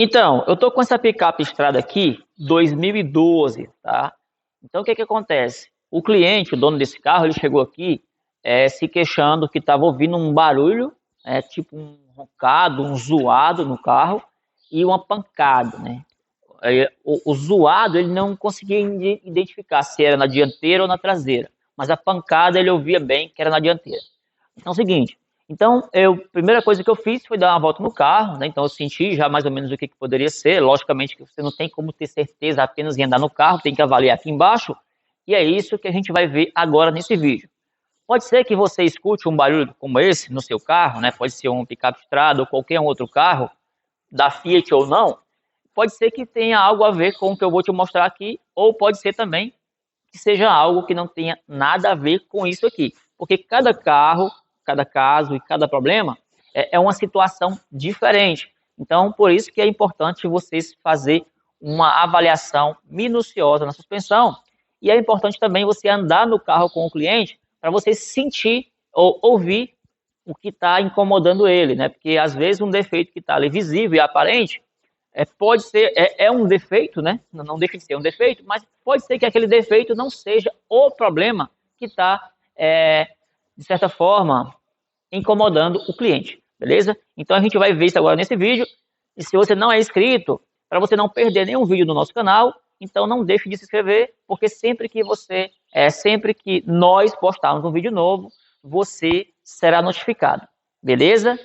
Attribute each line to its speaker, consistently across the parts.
Speaker 1: Então, eu tô com essa picape Estrada aqui, 2012, tá? Então, o que que acontece? O cliente, o dono desse carro, ele chegou aqui se queixando que estava ouvindo um barulho, tipo um roncado, um zoado no carro e uma pancada, né? O zoado ele não conseguia identificar se era na dianteira ou na traseira, mas a pancada ele ouvia bem que era na dianteira. Então é o seguinte, primeira coisa que eu fiz foi dar uma volta no carro, né? Então eu senti já mais ou menos o que poderia ser. Logicamente que você não tem como ter certeza apenas em andar no carro, tem que avaliar aqui embaixo. E é isso que a gente vai ver agora nesse vídeo. Pode ser que você escute um barulho como esse no seu carro, né? Pode ser um picape Estrada ou qualquer outro carro, da Fiat ou não. Pode ser que tenha algo a ver com o que eu vou te mostrar aqui, ou pode ser também que seja algo que não tenha nada a ver com isso aqui. Porque cada carro, cada caso e cada problema é uma situação diferente. Então, por isso que é importante vocês fazer uma avaliação minuciosa na suspensão. E é importante também você andar no carro com o cliente para você sentir ou ouvir o que está incomodando ele, né? Porque às vezes um defeito que está ali visível e aparente pode ser, um defeito, né? Não deixa de ser um defeito, mas pode ser que aquele defeito não seja o problema que está, de certa forma, incomodando o cliente, beleza? Então a gente vai ver isso agora nesse vídeo. E se você não é inscrito, para você não perder nenhum vídeo do nosso canal, então não deixe de se inscrever, porque sempre que nós postarmos um vídeo novo, você será notificado, beleza?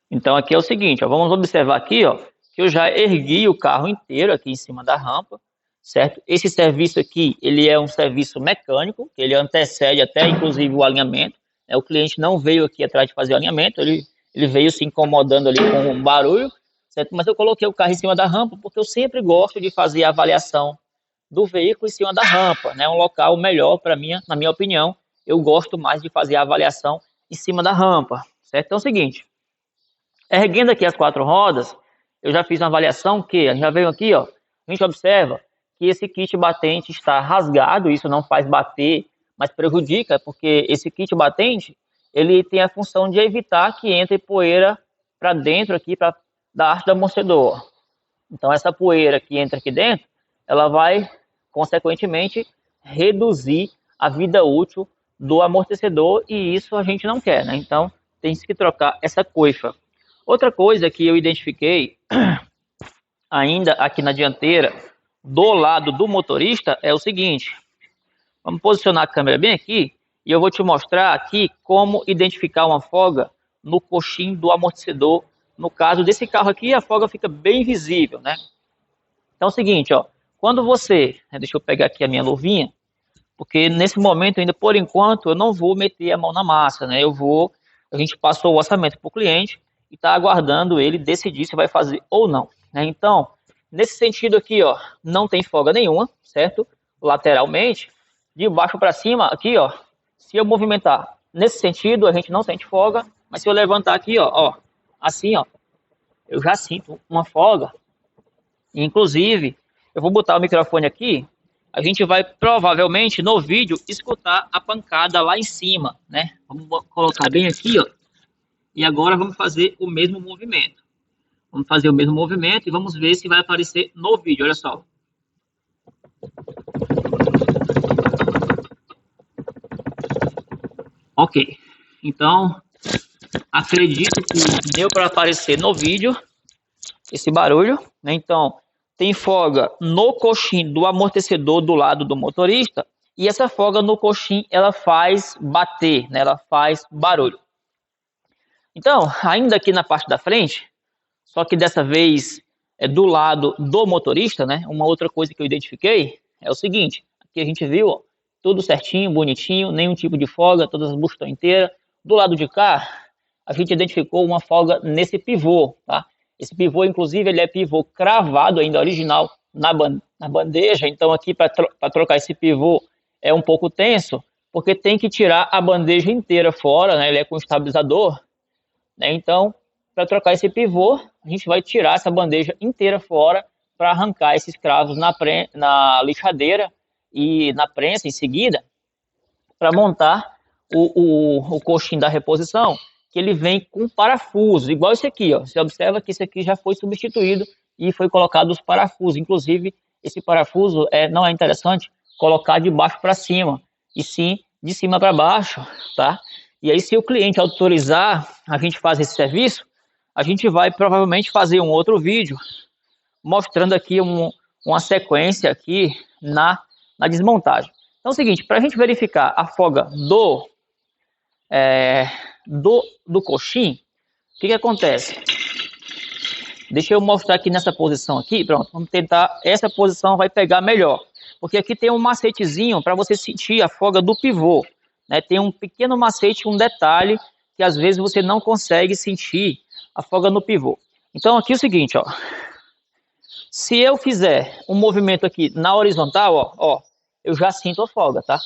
Speaker 1: Então aqui é o seguinte, ó, vamos observar aqui, ó, que eu já ergui o carro inteiro aqui em cima da rampa, certo? Esse serviço aqui, ele é um serviço mecânico, ele antecede até inclusive o alinhamento, né? O cliente não veio aqui atrás de fazer o alinhamento, ele veio se incomodando ali com um barulho, certo? Mas eu coloquei o carro em cima da rampa porque eu sempre gosto de fazer a avaliação do veículo em cima da rampa, né? Um local melhor para mim, na minha opinião, eu gosto mais de fazer a avaliação em cima da rampa, certo? Então é o seguinte, erguendo aqui as quatro rodas, eu já fiz uma avaliação que, a gente já veio aqui, ó, a gente observa que esse kit batente está rasgado, isso não faz bater, mas prejudica, porque esse kit batente, ele tem a função de evitar que entre poeira para dentro aqui, da haste do amortecedor. Então essa poeira que entra aqui dentro, ela vai, consequentemente, reduzir a vida útil do amortecedor e isso a gente não quer, né? Então tem que trocar essa coifa. Outra coisa que eu identifiquei ainda aqui na dianteira do lado do motorista é o seguinte. Vamos posicionar a câmera bem aqui e eu vou te mostrar aqui como identificar uma folga no coxim do amortecedor. No caso desse carro aqui, a folga fica bem visível, né? Então é o seguinte, ó, quando você, deixa eu pegar aqui a minha luvinha, porque nesse momento ainda, por enquanto, eu não vou meter a mão na massa, né? A gente passou o orçamento para o cliente e está aguardando ele decidir se vai fazer ou não, né? Então, nesse sentido aqui, ó, não tem folga nenhuma, certo? Lateralmente, de baixo para cima, aqui, ó, se eu movimentar nesse sentido, a gente não sente folga, mas se eu levantar aqui, ó, assim, ó, eu já sinto uma folga. Inclusive, eu vou botar o microfone aqui, a gente vai provavelmente no vídeo escutar a pancada lá em cima, né? Vamos colocar bem aqui, ó. E agora vamos fazer o mesmo movimento. Vamos fazer o mesmo movimento e vamos ver se vai aparecer no vídeo, olha só. Ok, então acredito que deu para aparecer no vídeo esse barulho, né? Então tem folga no coxim do amortecedor do lado do motorista e essa folga no coxim ela faz bater, né? Ela faz barulho. Então, ainda aqui na parte da frente, só que dessa vez é do lado do motorista, né? Uma outra coisa que eu identifiquei é o seguinte, aqui a gente viu, ó, tudo certinho, bonitinho, nenhum tipo de folga, todas as buchas estão inteiras. Do lado de cá, a gente identificou uma folga nesse pivô, tá? Esse pivô, inclusive, ele é pivô cravado ainda original na bandeja, então aqui para trocar esse pivô é um pouco tenso, porque tem que tirar a bandeja inteira fora, né? Ele é com estabilizador, né? Então, para trocar esse pivô, a gente vai tirar essa bandeja inteira fora para arrancar esses cravos na lixadeira e na prensa em seguida. para montar o coxim da reposição, que ele vem com parafusos, igual esse aqui, ó. Você observa que esse aqui já foi substituído e foi colocado os parafusos. Inclusive, esse parafuso não é interessante colocar de baixo para cima, e sim de cima para baixo, tá? E aí, se o cliente autorizar a gente fazer esse serviço, a gente vai provavelmente fazer um outro vídeo mostrando aqui uma sequência aqui na desmontagem. Então é o seguinte, para a gente verificar a folga do coxim, o que acontece? Deixa eu mostrar aqui nessa posição aqui, pronto, vamos tentar, essa posição vai pegar melhor, porque aqui tem um macetezinho para você sentir a folga do pivô, né? Tem um pequeno macete, um detalhe, que às vezes você não consegue sentir a folga no pivô. Então aqui é o seguinte, ó, se eu fizer um movimento aqui na horizontal, ó, eu já sinto a folga, tá?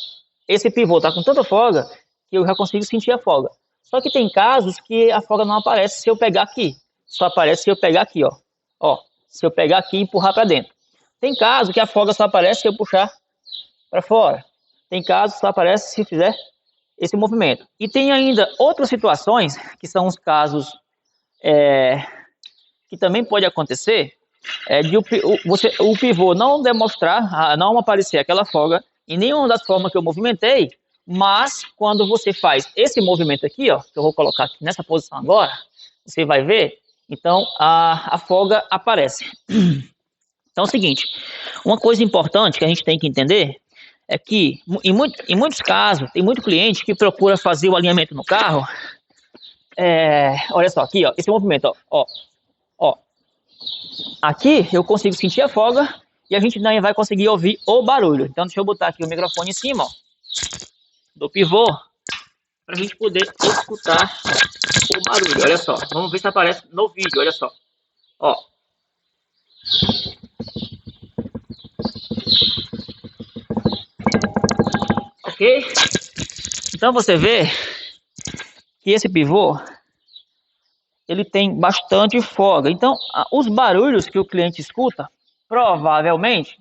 Speaker 1: Esse pivô tá com tanta folga que eu já consigo sentir a folga. Só que tem casos que a folga não aparece se eu pegar aqui. Só aparece se eu pegar aqui, ó. Ó, se eu pegar aqui e empurrar para dentro. Tem casos que a folga só aparece se eu puxar para fora. Tem casos que só aparece se fizer esse movimento. E tem ainda outras situações, que são os casos que também pode acontecer, de o pivô não demonstrar, não aparecer aquela folga em nenhuma das formas que eu movimentei, mas quando você faz esse movimento aqui, ó, que eu vou colocar aqui nessa posição agora, você vai ver, então a folga aparece. Então é o seguinte, uma coisa importante que a gente tem que entender é que em muitos casos, tem muito cliente que procura fazer o alinhamento no carro, olha só, aqui, ó, esse movimento, ó, aqui eu consigo sentir a folga e a gente não vai conseguir ouvir o barulho. Então deixa eu botar aqui o microfone em cima, ó, do pivô, para a gente poder escutar o barulho. Olha só, vamos ver se aparece no vídeo, olha só. Ó. Ok? Então você vê que esse pivô, ele tem bastante folga. Então, os barulhos que o cliente escuta, provavelmente,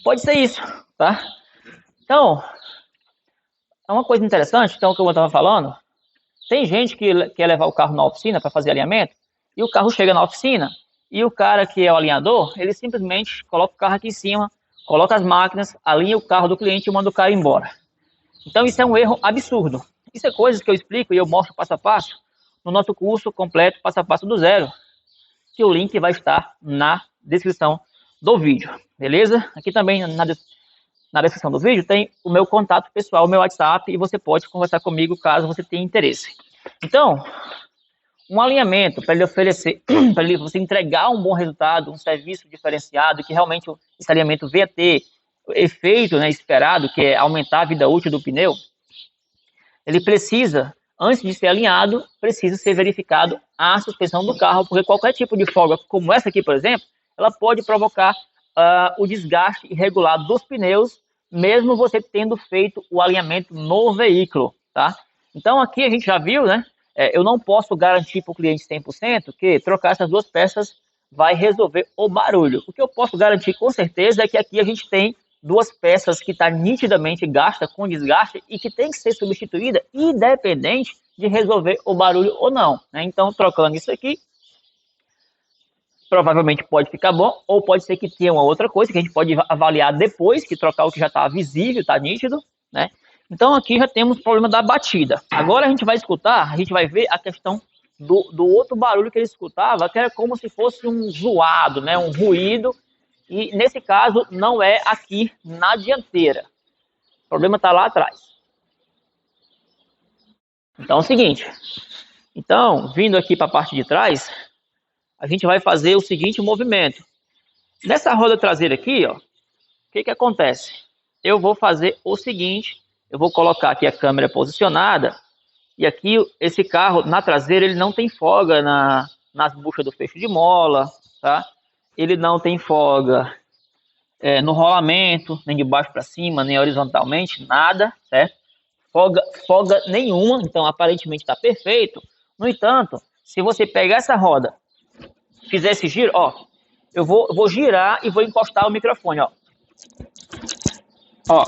Speaker 1: pode ser isso, tá? Então, é uma coisa interessante, então, que eu estava falando, tem gente que quer levar o carro na oficina para fazer alinhamento, e o carro chega na oficina, e o cara que é o alinhador, ele simplesmente coloca o carro aqui em cima, coloca as máquinas, alinha o carro do cliente e manda o cara embora. Então isso é um erro absurdo. Isso é coisas que eu explico e eu mostro passo a passo no nosso curso completo, passo a passo do zero, que o link vai estar na descrição do vídeo, beleza? Aqui também na descrição do vídeo tem o meu contato pessoal, o meu WhatsApp, e você pode conversar comigo caso você tenha interesse. Então, um alinhamento para ele oferecer, para você entregar um bom resultado, um serviço diferenciado, que realmente esse alinhamento venha a ter efeito, né, esperado, que é aumentar a vida útil do pneu, ele precisa, antes de ser alinhado, precisa ser verificado a suspensão do carro, porque qualquer tipo de folga, como essa aqui, por exemplo, ela pode provocar o desgaste irregular dos pneus, mesmo você tendo feito o alinhamento no veículo, tá? Então aqui a gente já viu, né? Eu não posso garantir para o cliente 100% que trocar essas duas peças vai resolver o barulho. O que eu posso garantir com certeza é que aqui a gente tem duas peças que está nitidamente gasta, com desgaste, e que tem que ser substituída, independente de resolver o barulho ou não, né? Então, trocando isso aqui, provavelmente pode ficar bom, ou pode ser que tenha uma outra coisa que a gente pode avaliar depois que trocar o que já está visível, está nítido, né? Então aqui já temos o problema da batida. Agora a gente vai escutar, a gente vai ver a questão do outro barulho que ele escutava, que era como se fosse um zoado, né? Um ruído, e nesse caso não é aqui na dianteira. O problema está lá atrás. Então é o seguinte, então vindo aqui para a parte de trás, a gente vai fazer o seguinte movimento. Nessa roda traseira aqui, ó, o que acontece? Eu vou fazer o seguinte, eu vou colocar aqui a câmera posicionada, e aqui esse carro na traseira ele não tem folga nas buchas do fecho de mola, tá? Ele não tem folga no rolamento, nem de baixo para cima, nem horizontalmente, nada, certo? Folga nenhuma, então aparentemente está perfeito. No entanto, se você pegar essa roda, fizer esse giro, ó, eu vou girar e vou encostar o microfone, ó. Ó.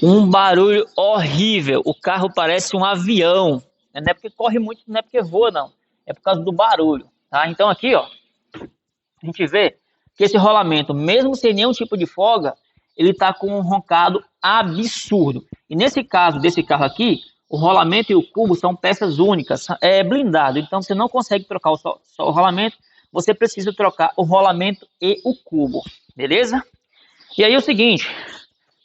Speaker 1: Um barulho horrível. O carro parece um avião. Não é porque corre muito, não é porque voa, não. É por causa do barulho, tá? Então aqui, ó, a gente vê que esse rolamento, mesmo sem nenhum tipo de folga, ele tá com um roncado absurdo. E nesse caso desse carro aqui, o rolamento e o cubo são peças únicas, é blindado. Então você não consegue trocar só o rolamento, você precisa trocar o rolamento e o cubo, beleza? E aí é o seguinte,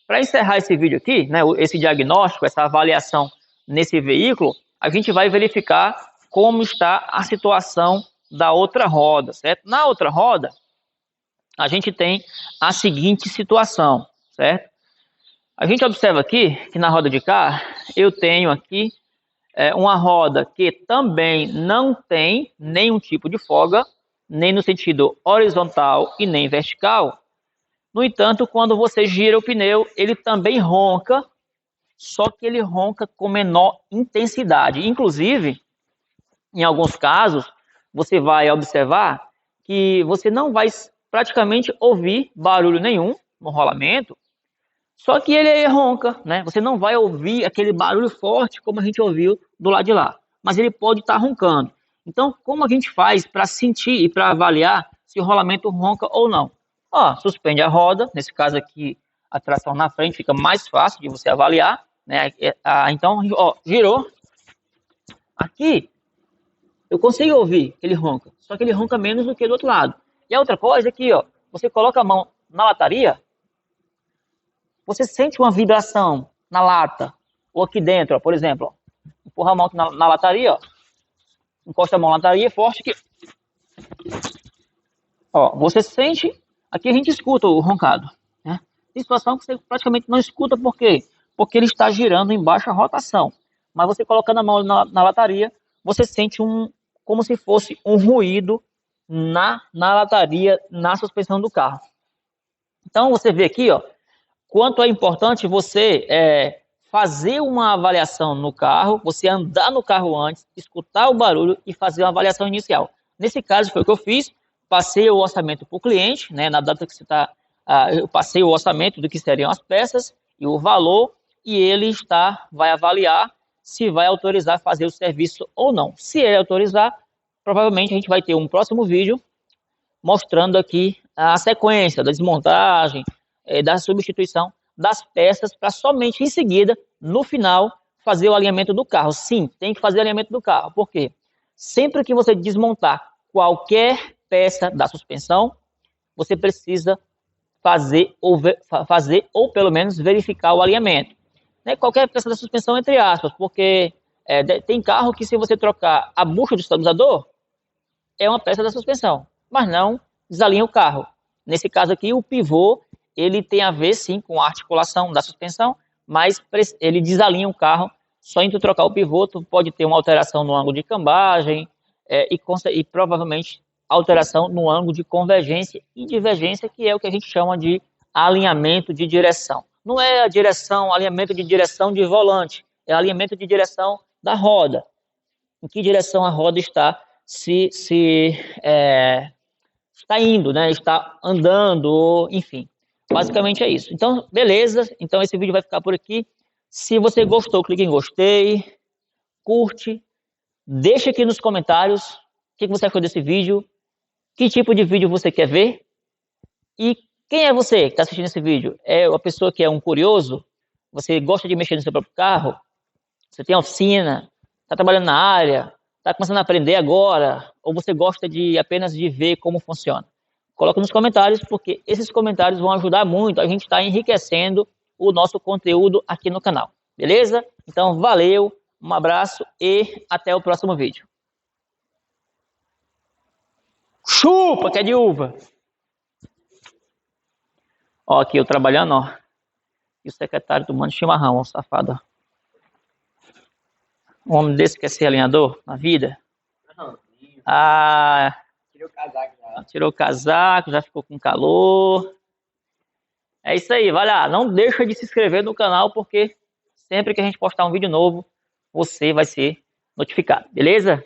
Speaker 1: para encerrar esse vídeo aqui, né, esse diagnóstico, essa avaliação nesse veículo, a gente vai verificar como está a situação da outra roda, certo? Na outra roda, a gente tem a seguinte situação, certo? A gente observa aqui que na roda de cá, eu tenho aqui uma roda que também não tem nenhum tipo de folga, nem no sentido horizontal e nem vertical. No entanto, quando você gira o pneu, ele também ronca, só que ele ronca com menor intensidade. Inclusive, em alguns casos, você vai observar que você não vai praticamente ouvir barulho nenhum no rolamento, só que ele ronca, né? Você não vai ouvir aquele barulho forte como a gente ouviu do lado de lá, mas ele pode estar roncando. Então, como a gente faz para sentir e para avaliar se o rolamento ronca ou não? Ó, suspende a roda, nesse caso aqui a tração na frente fica mais fácil de você avaliar, né? Então, ó, girou. Aqui eu consigo ouvir que ele ronca, só que ele ronca menos do que do outro lado. E a outra coisa é que, ó, você coloca a mão na lataria, você sente uma vibração na lata, ou aqui dentro, ó, por exemplo, ó, empurra a mão aqui na lataria, ó, encosta a mão na lataria forte que, ó, você sente, aqui a gente escuta o roncado, né? Tem situação que você praticamente não escuta, por quê? Porque ele está girando em baixa rotação. Mas você colocando a mão na lataria, você sente como se fosse um ruído na lataria, na suspensão do carro. Então você vê aqui, ó, quanto é importante você fazer uma avaliação no carro, você andar no carro antes, escutar o barulho e fazer uma avaliação inicial. Nesse caso foi o que eu fiz, passei o orçamento para o cliente, né, na data que você está, eu passei o orçamento do que seriam as peças e o valor, e ele vai avaliar se vai autorizar fazer o serviço ou não. Se ele autorizar, provavelmente a gente vai ter um próximo vídeo mostrando aqui a sequência da desmontagem, da substituição das peças, para somente em seguida, no final, fazer o alinhamento do carro. Sim, tem que fazer o alinhamento do carro. Por quê? Sempre que você desmontar qualquer peça da suspensão, você precisa fazer ou pelo menos verificar o alinhamento. Né? Qualquer peça da suspensão, entre aspas, porque tem carro que se você trocar a bucha do estabilizador, é uma peça da suspensão, mas não desalinha o carro. Nesse caso aqui, o pivô, ele tem a ver sim com a articulação da suspensão, mas ele desalinha o carro. Só em tu trocar o pivô, tu pode ter uma alteração no ângulo de cambagem e provavelmente alteração no ângulo de convergência e divergência, que é o que a gente chama de alinhamento de direção. Não é a direção, alinhamento de direção de volante, é alinhamento de direção da roda. Em que direção a roda está está indo, né? Está andando, enfim. Basicamente é isso. Então, beleza. Então esse vídeo vai ficar por aqui. Se você gostou, clique em gostei, curte, deixa aqui nos comentários o que você achou desse vídeo, que tipo de vídeo você quer ver e quem é você que está assistindo esse vídeo? É uma pessoa que é um curioso? Você gosta de mexer no seu próprio carro? Você tem oficina? Está trabalhando na área? Está começando a aprender agora? Ou você gosta apenas de ver como funciona? Coloca nos comentários, porque esses comentários vão ajudar muito a gente estar enriquecendo o nosso conteúdo aqui no canal. Beleza? Então, valeu, um abraço e até o próximo vídeo. Chupa, que é de uva! Ó, aqui eu trabalhando, ó. E o secretário tomando chimarrão, ó, safado. Um homem desse quer ser alinhador na vida? Ah, tirou o casaco já. Tirou o casaco, já ficou com calor. É isso aí, vai lá. Não deixa de se inscrever no canal, porque sempre que a gente postar um vídeo novo, você vai ser notificado, beleza?